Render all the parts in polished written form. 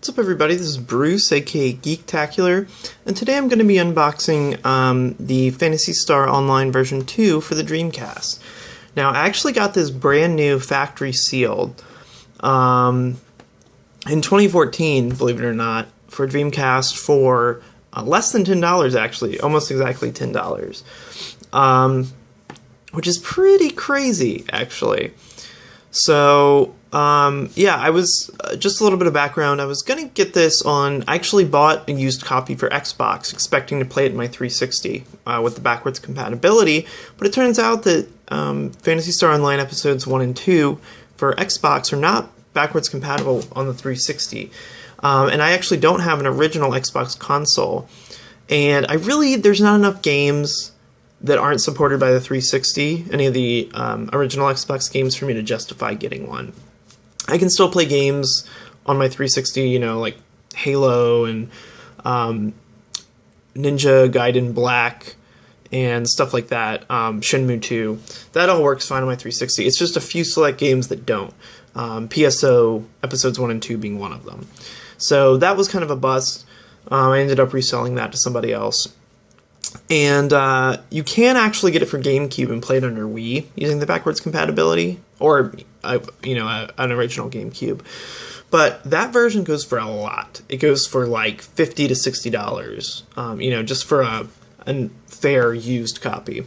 What's up, everybody? This is Bruce, aka Geektacular, and today I'm going to be unboxing the Phantasy Star Online version 2 for the Dreamcast. Now, I actually got this brand new factory sealed in 2014, believe it or not, for Dreamcast for less than $10, actually, almost exactly $10, which is pretty crazy, actually. So, yeah, I was, just a little bit of background, I was going to get this on, I actually bought a used copy for Xbox, expecting to play it in my 360 with the backwards compatibility, but it turns out that Phantasy Star Online episodes 1 and 2 for Xbox are not backwards compatible on the 360, and I actually don't have an original Xbox console, and there's not enough games that aren't supported by the 360, any of the original Xbox games, for me to justify getting one. I can still play games on my 360, you know, like Halo and Ninja Gaiden Black and stuff like that, Shenmue 2. That all works fine on my 360. It's just a few select games that don't. PSO Episodes 1 and 2 being one of them. So that was kind of a bust. I ended up reselling that to somebody else. And you can actually get it for GameCube and play it under Wii using the backwards compatibility, or an original GameCube. But that version goes for a lot. It goes for like $50 to $60, just for a fair used copy.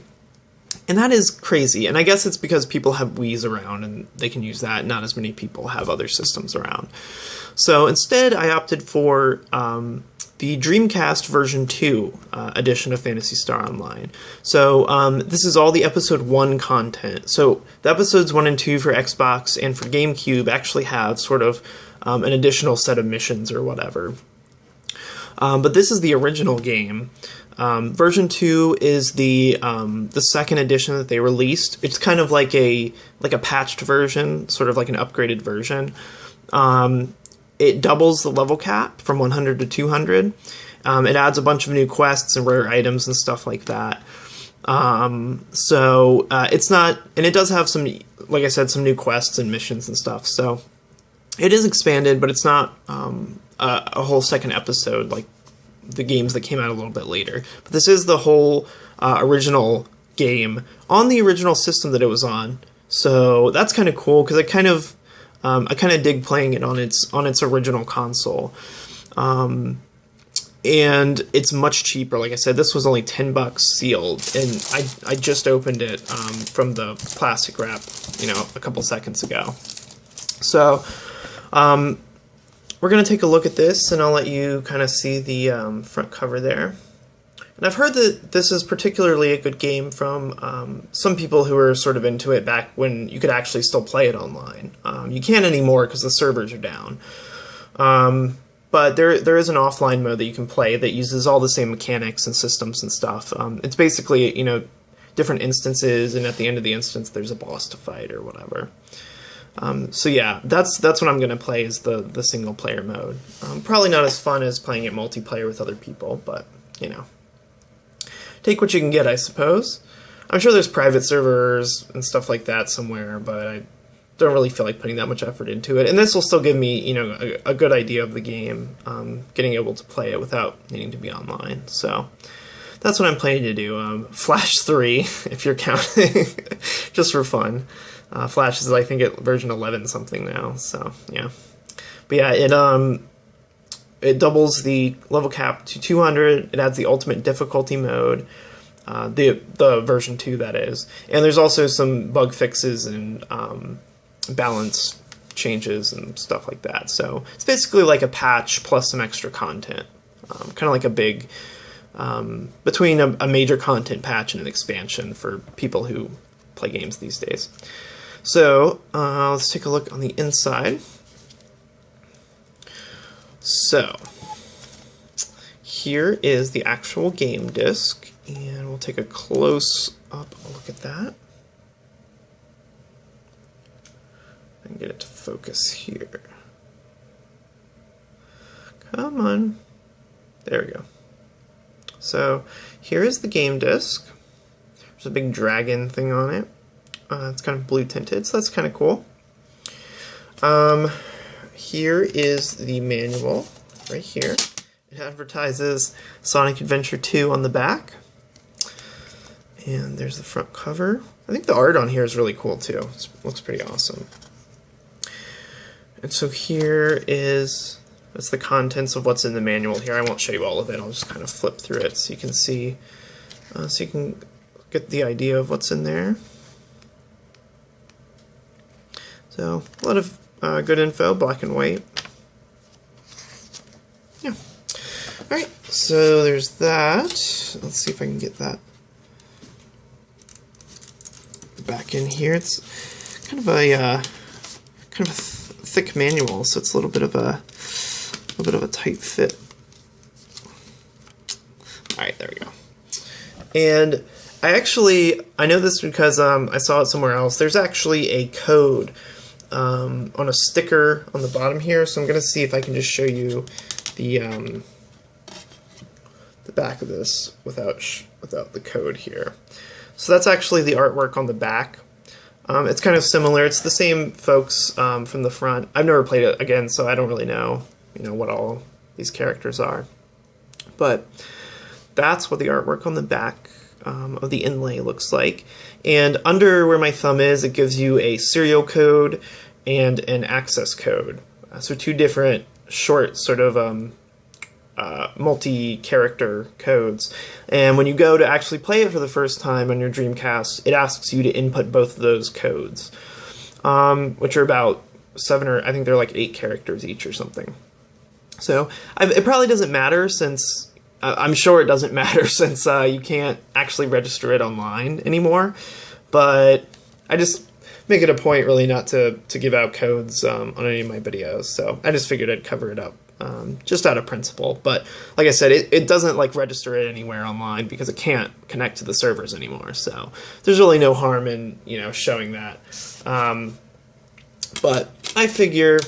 And that is crazy. And I guess it's because people have Wii's around and they can use that. Not as many people have other systems around. So instead, I opted for the Dreamcast version 2 edition of Phantasy Star Online. So this is all the episode 1 content. So the episodes 1 and 2 for Xbox and for GameCube actually have sort of an additional set of missions or whatever. But this is the original game. Version 2 is the second edition that they released. It's kind of like a patched version, sort of like an upgraded version. It doubles the level cap from 100 to 200. It adds a bunch of new quests and rare items and stuff like that. It's not, and it does have some, like I said, some new quests and missions and stuff. So it is expanded, but it's not a whole second episode like the games that came out a little bit later. But this is the whole original game on the original system that it was on. So that's kind of cool because I kind of dig playing it on its original console, and it's much cheaper. Like I said, this was only $10 sealed, and I just opened it from the plastic wrap, a couple seconds ago. So we're gonna take a look at this, and I'll let you kind of see the front cover there. And I've heard that this is particularly a good game from some people who are sort of into it back when you could actually still play it online. You can't anymore because the servers are down. But there is an offline mode that you can play that uses all the same mechanics and systems and stuff. It's basically, different instances, and at the end of the instance there's a boss to fight or whatever. So yeah, that's what I'm going to play, is the single player mode. Probably not as fun as playing it multiplayer with other people, but, take what you can get, I suppose. I'm sure there's private servers and stuff like that somewhere, but I don't really feel like putting that much effort into it. And this will still give me, a good idea of the game, getting able to play it without needing to be online. So that's what I'm planning to do. Flash 3, if you're counting, just for fun. Flash is, I think, at version 11 something now. So yeah, but yeah, it doubles the level cap to 200. It adds the ultimate difficulty mode, the version 2 that is, and there's also some bug fixes and balance changes and stuff like that. So it's basically like a patch plus some extra content, kind of like a big between a major content patch and an expansion for people who play games these days. So let's take a look on the inside. So here is the actual game disc, and we'll take a close up look at that. And get it to focus here. Come on. There we go. So here is the game disc. There's a big dragon thing on it. It's kind of blue tinted, so that's kind of cool. here is the manual right here. It advertises Sonic Adventure 2 on the back. And there's the front cover. I think the art on here is really cool too. It looks pretty awesome. And so here is that's the contents of what's in the manual here. I won't show you all of it. I'll just kind of flip through it so you can see, so you can get the idea of what's in there. So a lot of good info, black and white. Yeah. All right. So there's that. Let's see if I can get that back in here. It's kind of a thick manual, so it's a little bit of a tight fit. All right, there we go. And I know this because I saw it somewhere else. There's actually a code on a sticker on the bottom here, so I'm going to see if I can just show you the back of this without the code here. So that's actually the artwork on the back. It's kind of similar. It's the same folks from the front. I've never played it again, so I don't really know, what all these characters are. But that's what the artwork on the back of the inlay looks like. And under where my thumb is, it gives you a serial code and an access code. So two different short sort of multi-character codes. And when you go to actually play it for the first time on your Dreamcast, it asks you to input both of those codes, which are about 7 or I think they're like 8 characters each or something. So it probably doesn't matter since I'm sure it doesn't matter since you can't actually register it online anymore. But I just make it a point really not to give out codes on any of my videos. So I just figured I'd cover it up. Just out of principle, but like I said, it doesn't like register it anywhere online because it can't connect to the servers anymore. So there's really no harm in showing that. But I figure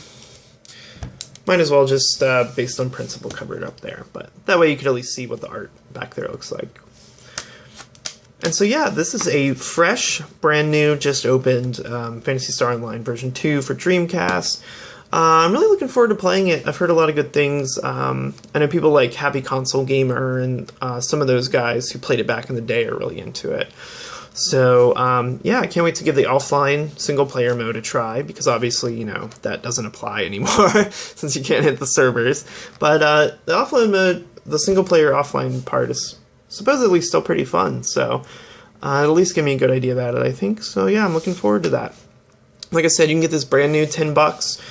might as well just based on principle cover it up there. But that way you could at least see what the art back there looks like. And so yeah, this is a fresh, brand new, just opened Phantasy Star Online version 2 for Dreamcast. I'm really looking forward to playing it. I've heard a lot of good things. I know people like Happy Console Gamer and some of those guys who played it back in the day are really into it. So yeah, I can't wait to give the offline single-player mode a try because obviously, that doesn't apply anymore since you can't hit the servers. But the offline mode, the single-player offline part is supposedly still pretty fun. So it'll at least give me a good idea about it, I think. So yeah, I'm looking forward to that. Like I said, you can get this brand new $10.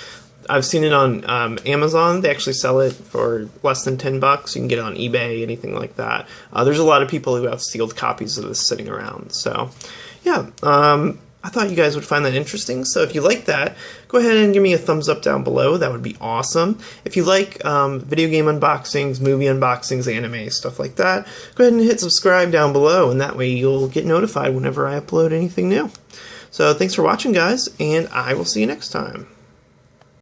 I've seen it on Amazon. They actually sell it for less than $10. You can get it on eBay, anything like that. There's a lot of people who have sealed copies of this sitting around. So, yeah, I thought you guys would find that interesting. So if you like that, go ahead and give me a thumbs up down below. That would be awesome. If you like video game unboxings, movie unboxings, anime, stuff like that, go ahead and hit subscribe down below, and that way you'll get notified whenever I upload anything new. So thanks for watching, guys, and I will see you next time.